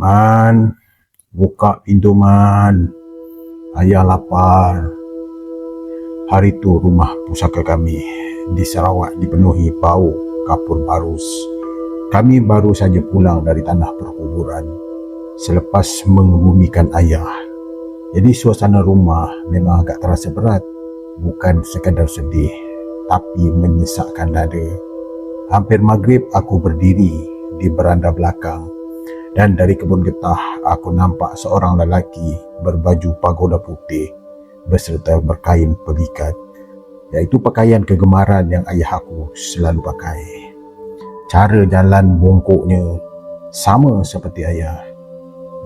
Man, buka pintu Man. Ayah lapar. Hari itu rumah pusaka kami di Sarawak dipenuhi bau kapur barus. Kami baru saja pulang dari tanah perkuburan selepas mengebumikan ayah. Jadi suasana rumah memang agak terasa berat. Bukan sekadar sedih, tapi menyesakkan dada. Hampir maghrib aku berdiri di beranda belakang, dan dari kebun getah aku nampak seorang lelaki berbaju pagoda putih beserta berkain pelikat, iaitu pakaian kegemaran yang ayah aku selalu pakai. Cara jalan bongkoknya sama seperti ayah.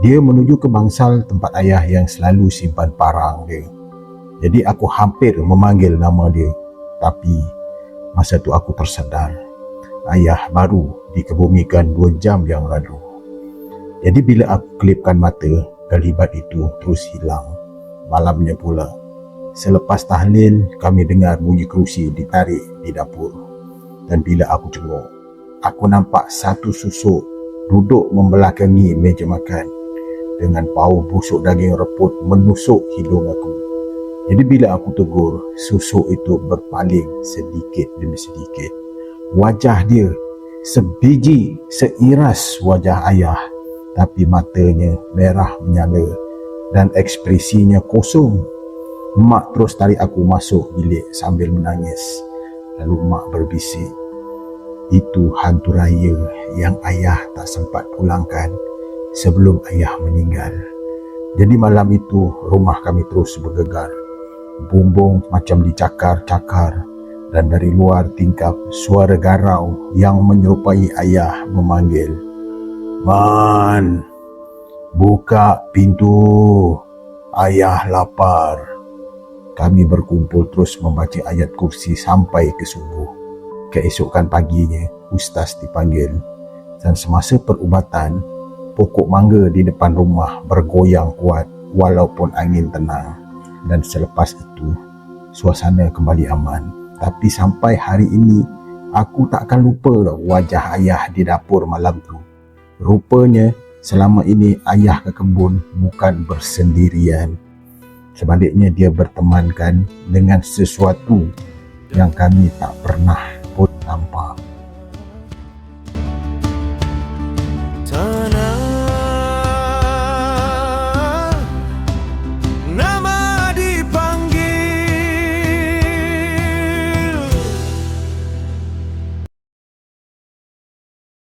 Dia menuju ke bangsal tempat ayah yang selalu simpan parang dia. Jadi aku hampir memanggil nama dia, tapi masa tu aku tersedar ayah baru dikebumikan 2 jam yang lalu. Jadi bila aku kelipkan mata, kelibat itu terus hilang. Malamnya pula, selepas tahlil, kami dengar bunyi kerusi ditarik di dapur. Dan bila aku tengok, aku nampak satu susuk duduk membelakangi meja makan dengan bau busuk daging reput menusuk hidung aku. Jadi bila aku tegur, susuk itu berpaling sedikit demi sedikit. Wajah dia sebiji seiras wajah ayah, tapi matanya merah menyala dan ekspresinya kosong. Mak terus tarik aku masuk bilik sambil menangis. Lalu mak berbisik, itu hantu raya yang ayah tak sempat pulangkan sebelum ayah meninggal. Jadi malam itu rumah kami terus bergegar. Bumbung macam dicakar-cakar, dan dari luar tingkap suara garau yang menyerupai ayah memanggil, Man, buka pintu, ayah lapar. Kami berkumpul terus membaca ayat kursi sampai ke subuh. Keesokan paginya, ustaz dipanggil, dan semasa perubatan, pokok mangga di depan rumah bergoyang kuat walaupun angin tenang. Dan selepas itu, suasana kembali aman. Tapi sampai hari ini, aku tak akan lupa wajah ayah di dapur malam tu. Rupanya, selama ini ayah ke kebun bukan bersendirian. Sebaliknya dia bertemankan dengan sesuatu yang kami tak pernah pun nampak.